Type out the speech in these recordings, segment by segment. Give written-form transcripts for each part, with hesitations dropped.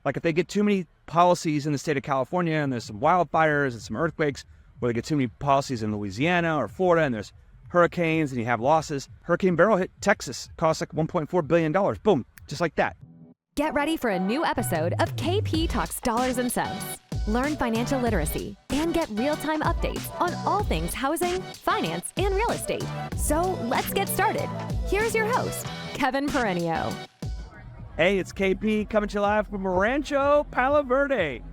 Like if they get too many policies in the state of California and there's some wildfires and some earthquakes, or they get too many policies in Louisiana or Florida and there's hurricanes and you have losses. Hurricane Beryl hit Texas, cost like $1.4 billion. Boom, just like that. Get ready for a new episode of KP Talks Dollars and Cents. Learn financial literacy and get real-time updates on all things housing, finance, and real estate. So let's get started. Here's your host, Kevin Perenio. Hey, it's KP coming to you live from Rancho Palo Verde.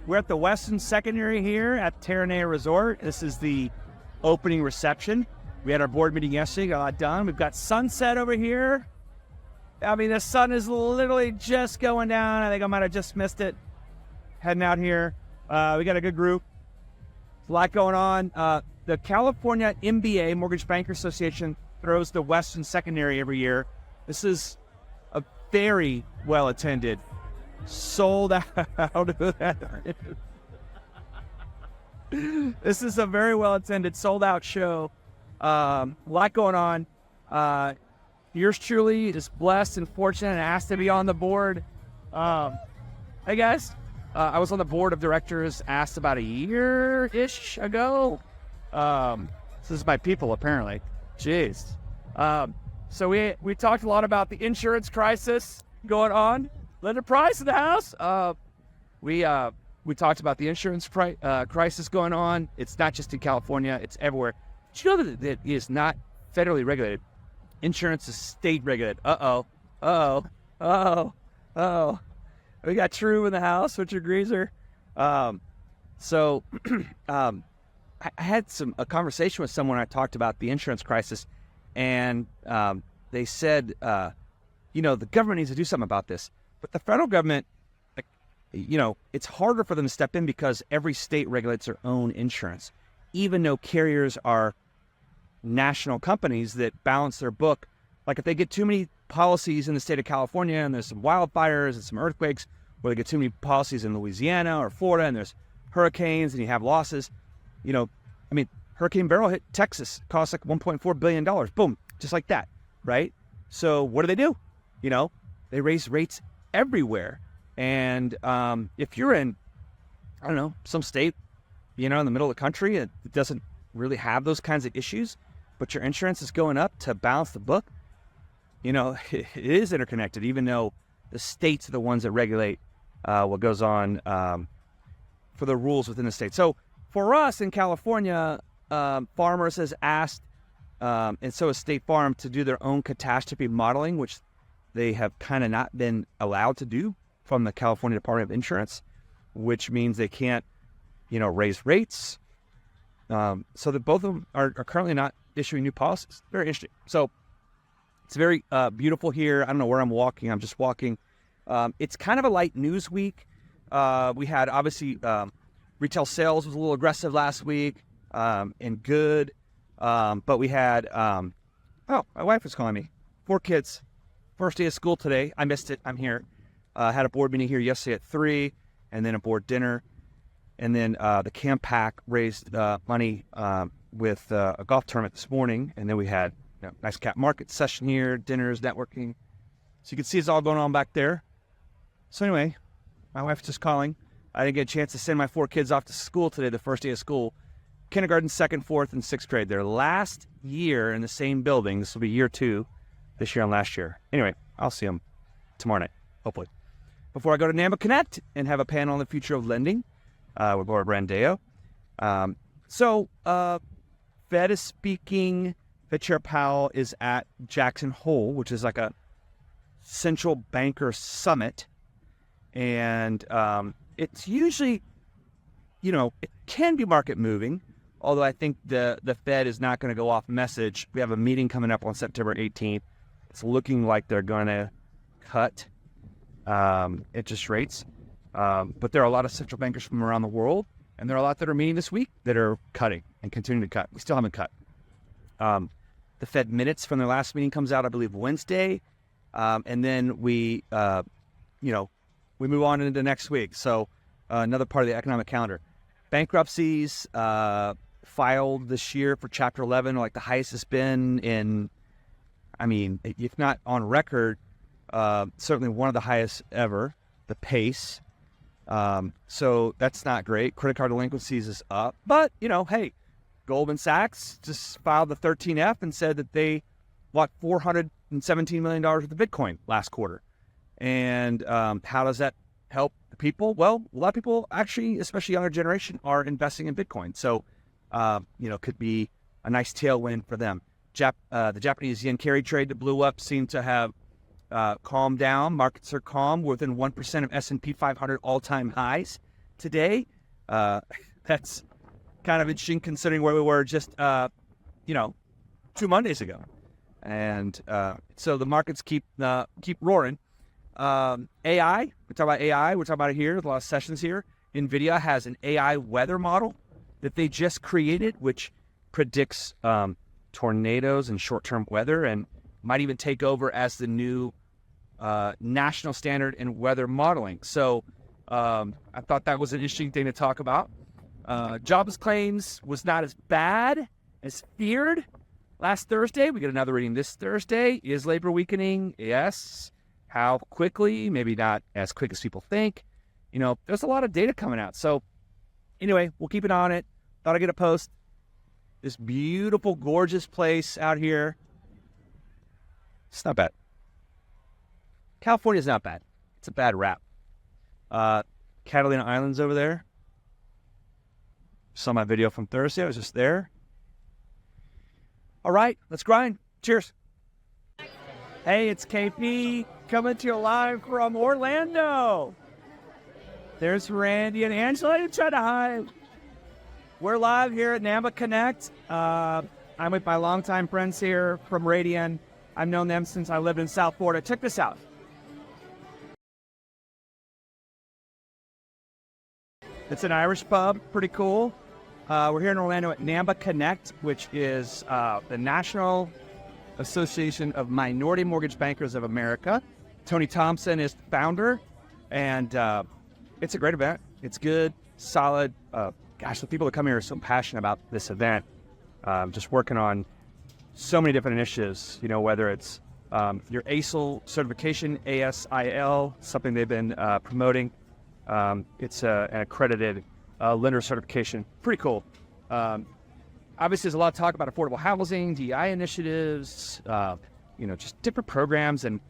We're at the Westin Secondary here at Terranea Resort. This is the opening reception. We had our board meeting yesterday, got a lot done. We've got sunset over here. I mean, the sun is literally just going down. I think I might have just missed it. Heading out here. We got a good group. A lot going on. The California MBA, Mortgage Bankers Association, throws the Westin Secondary every year. This is a very well-attended, sold out. This is a very well-attended, sold-out show. A lot going on. Yours truly is blessed and fortunate and asked to be on the board. Hey guys, I was on the board of directors asked about a year-ish ago. This is my people, apparently. Jeez. So we talked a lot about the insurance crisis going on. Linda Price in the house. We talked about the insurance crisis going on. It's not just in California; it's everywhere. Did you know that it is not federally regulated? Insurance is state regulated. We got True in the house, Richard Greaser. I had a conversation with someone. I talked about the insurance crisis, and they said, the government needs to do something about this. But the federal government, it's harder for them to step in because every state regulates their own insurance, even though carriers are national companies that balance their book. Like if they get too many policies in the state of California and there's some wildfires and some earthquakes, or they get too many policies in Louisiana or Florida and there's hurricanes and you have losses, Hurricane Beryl hit Texas, cost like $1.4 billion. Boom, just like that, right? So what do? They raise rates everywhere. And if you're in, some state, in the middle of the country, it doesn't really have those kinds of issues, but your insurance is going up to balance the book, it is interconnected, even though the states are the ones that regulate what goes on for the rules within the state. So for us in California, Farmers has asked, and so has State Farm, to do their own catastrophe modeling, which they have kind of not been allowed to do from the California Department of Insurance, which means they can't, raise rates. So that both of them are currently not issuing new policies. Very interesting. So it's very beautiful here. I don't know where I'm walking. I'm just walking. It's kind of a light news week. We had, obviously, retail sales was a little aggressive last week and good. But we had, my wife was calling me. 4 kids. First day of school today. I missed it. I'm here. Had a board meeting here yesterday at 3, and then a board dinner. And then the CAMPAC raised money with a golf tournament this morning. And then we had nice cap market session here, dinners, networking. So you can see it's all going on back there. So anyway, my wife's just calling. I didn't get a chance to send my 4 kids off to school today, the first day of school. Kindergarten, 2nd, 4th, and 6th grade. Their last year in the same building. This will be year 2 this year and last year. Anyway, I'll see them tomorrow night, hopefully. Before I go to NAMA Connect and have a panel on the future of lending with Laura Brandeo. Fed is speaking. Fed Chair Powell is at Jackson Hole, which is like a central banker summit. And it's usually, it can be market moving, although I think the Fed is not going to go off message. We have a meeting coming up on September 18th. It's looking like they're going to cut interest rates. But there are a lot of central bankers from around the world, and there are a lot that are meeting this week that are cutting and continuing to cut. We still haven't cut. The Fed minutes from their last meeting comes out, I believe, Wednesday. And then we move on into next week. So another part of the economic calendar. Bankruptcies filed this year for Chapter 11, like the highest it's been in, if not on record, certainly one of the highest ever. the pace. So that's not great. Credit card delinquencies is up. But, hey, Goldman Sachs just filed the 13F and said that they bought $417 million worth of Bitcoin last quarter. And how does that help the people? Well, a lot of people actually, especially younger generation, are investing in Bitcoin. So, could be a nice tailwind for them. The Japanese yen carry trade that blew up seemed to have calmed down. Markets are calm, within 1% of S&P 500 all-time highs today. That's kind of interesting considering where we were just, 2 Mondays ago. And so the markets keep roaring. AI, we talk about AI. We're talking about it here. There's a lot of sessions here. NVIDIA has an AI weather model that they just created, which predicts tornadoes and short-term weather, and might even take over as the new national standard in weather modeling. So I thought that was an interesting thing to talk about. Jobless claims was not as bad as feared last Thursday. We get another reading this Thursday. Is labor weakening? Yes. How quickly? Maybe not as quick as people think. There's a lot of data coming out. So anyway, we'll keep it on it. Thought I'd get a post. This beautiful, gorgeous place out here. It's not bad. California's not bad. It's a bad rap. Catalina Island's over there. Saw my video from Thursday. I was just there. All right, let's grind. Cheers. Hey, it's KP coming to you live from Orlando. There's Randy and Angela. You try to hide. We're live here at NAMA Connect. I'm with my longtime friends here from Radian. I've known them since I lived in South Florida. Check this out. It's an Irish pub, pretty cool. We're here in Orlando at NAMA Connect, which is the National Association of Minority Mortgage Bankers of America. Tony Thompson is the founder, and it's a great event. It's good, solid. The people that come here are so passionate about this event. Just working on so many different initiatives, whether it's your ASIL certification, ASIL, something they've been promoting. It's an accredited lender certification. Pretty cool. Obviously, there's a lot of talk about affordable housing, DEI initiatives, just different programs. And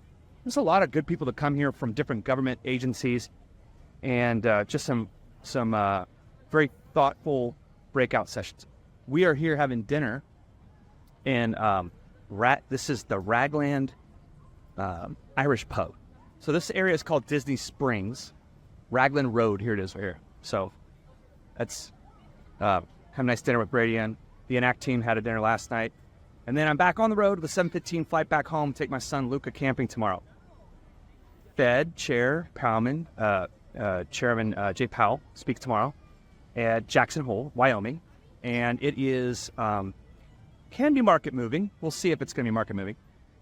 there's a lot of good people that come here from different government agencies, and just some very thoughtful breakout sessions. We are here having dinner, and this is the Ragland Irish Pub. So this area is called Disney Springs. Ragland Road, here it is right here. So that's have a nice dinner with Brady, and the Enact team had a dinner last night. And then I'm back on the road with a 7:15 flight back home to take my son Luca camping tomorrow. Fed Chair Powellman, Chairman Jay Powell speaks tomorrow at Jackson Hole, Wyoming. And it is, can be market moving. We'll see if it's going to be market moving.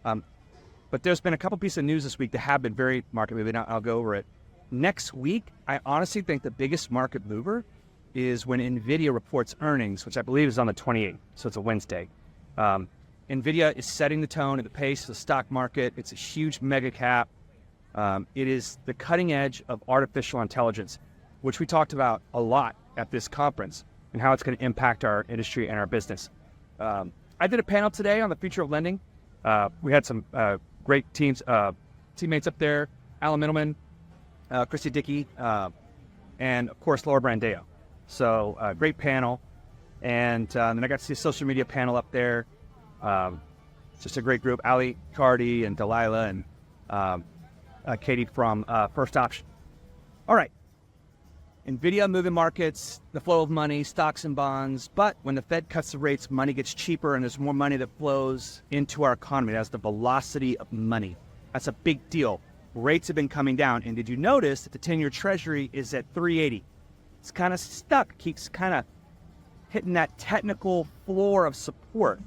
But there's been a couple pieces of news this week that have been very market moving. I'll go over it. Next week, I honestly think the biggest market mover is when NVIDIA reports earnings, which I believe is on the 28th, so it's a Wednesday. NVIDIA is setting the tone at the pace of the stock market. It's a huge mega cap. It is the cutting edge of artificial intelligence, which we talked about a lot at this conference and how it's going to impact our industry and our business. I did a panel today on the future of lending. We had some great teammates up there, Alan Middleman, Christy Dickey, and of course Laura Brandeo. So great panel, and then I got to see a social media panel up there. Just a great group: Ali Cardi and Delilah and Katie from First Option. All right, NVIDIA moving markets, the flow of money, stocks and bonds. But when the Fed cuts the rates, money gets cheaper, and there's more money that flows into our economy. That's the velocity of money. That's a big deal. Rates have been coming down, and did you notice that the 10-year Treasury is at 380? It's kind of stuck, keeps kind of hitting that technical floor of support.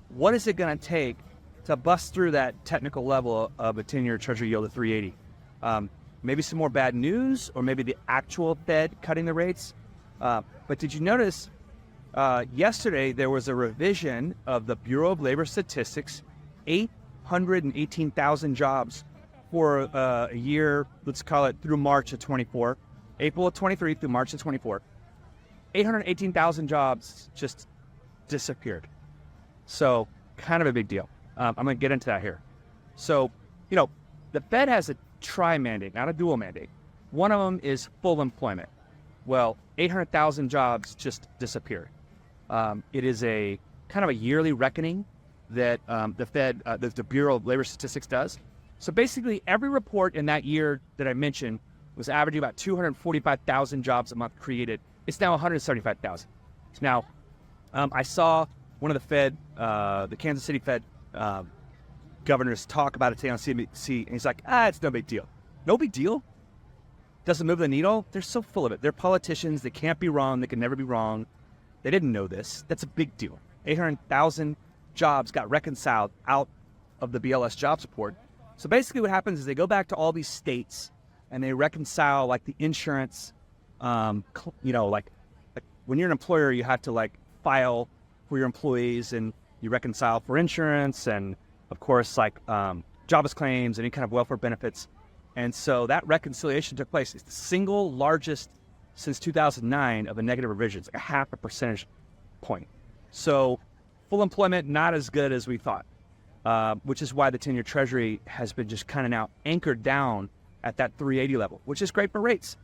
What is it going to take to bust through that technical level of a 10-year Treasury yield at 380? Maybe some more bad news, or maybe the actual Fed cutting the rates. But did you notice yesterday there was a revision of the Bureau of Labor Statistics, 818,000 jobs for a year, let's call it through March of 24, April of 23 through March of 24, 818,000 jobs just disappeared. So kind of a big deal. I'm going to get into that here. So, the Fed has a tri-mandate, not a dual mandate. One of them is full employment. Well, 800,000 jobs just disappeared. It is a kind of a yearly reckoning that the Fed, the Bureau of Labor Statistics does. So basically, every report in that year that I mentioned was averaging about 245,000 jobs a month created. It's now 175,000. Now, I saw one of the Fed, the Kansas City Fed governors talk about it today on CNBC, and he's like, it's no big deal. No big deal? Doesn't move the needle? They're so full of it. They're politicians. They can't be wrong. They can never be wrong. They didn't know this. That's a big deal. 800,000 jobs got reconciled out of the BLS jobs report. So basically what happens is they go back to all these states and they reconcile like the insurance, like when you're an employer, you have to like file for your employees and you reconcile for insurance and of course like jobless claims, any kind of welfare benefits. And so that reconciliation took place. It's the single largest since 2009 of a negative revision. It's like a 0.5 percentage point. So full employment, not as good as we thought, which is why the 10-year Treasury has been just kind of now anchored down at that 380 level, which is great for rates.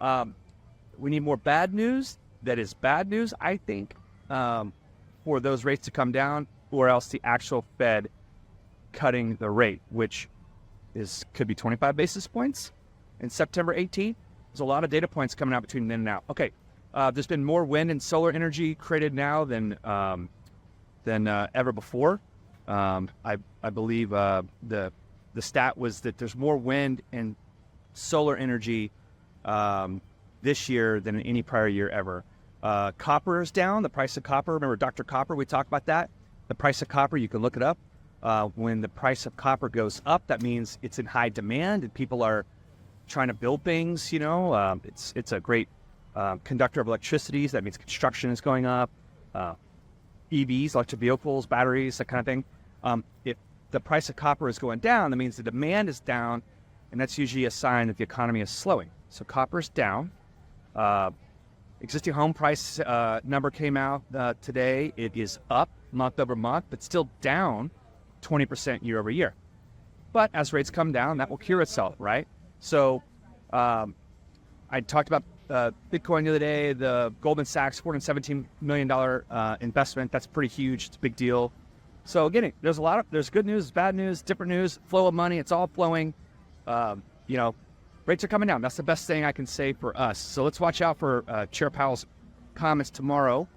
We need more bad news. That is bad news, I think, for those rates to come down, or else the actual Fed cutting the rate, which could be 25 basis points in September 18th. There's a lot of data points coming out between then and now. Okay, there's been more wind and solar energy created now than ever before. I believe the stat was that there's more wind and solar energy this year than in any prior year ever. Copper is down. The price of copper. Remember Dr. Copper? We talked about that. The price of copper. You can look it up. When the price of copper goes up, that means it's in high demand and people are trying to build things. It's a great conductor of electricity. So that means construction is going up. EVs, electric vehicles, batteries, that kind of thing. If the price of copper is going down, that means the demand is down, and that's usually a sign that the economy is slowing. So copper is down. Existing home price number came out today. It is up month over month, but still down 20% year over year. But as rates come down, that will cure itself, right? So I talked about Bitcoin the other day, the Goldman Sachs $417 million investment. That's pretty huge. It's a big deal. So again, there's good news, bad news, different news, flow of money. It's all flowing. Rates are coming down. That's the best thing I can say for us. So let's watch out for Chair Powell's comments tomorrow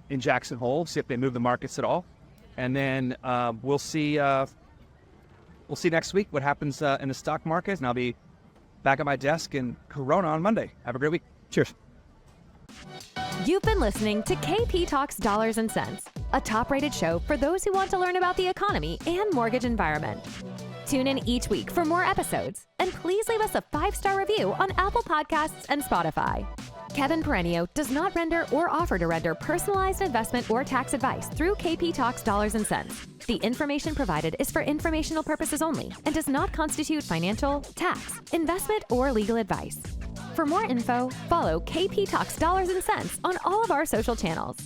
in Jackson Hole. See if they move the markets at all, and then we'll see. We'll see next week what happens in the stock market, and I'll be back at my desk in Corona on Monday. Have a great week. Cheers. You've been listening to KP Talks Dollars and Cents, a top-rated show for those who want to learn about the economy and mortgage environment. Tune in each week for more episodes, and please leave us a 5-star review on Apple Podcasts and Spotify. Kevin Perenio does not render or offer to render personalized investment or tax advice through KP Talks Dollars and Cents. The information provided is for informational purposes only and does not constitute financial, tax, investment, or legal advice. For more info, follow KP Talks Dollars and Cents on all of our social channels.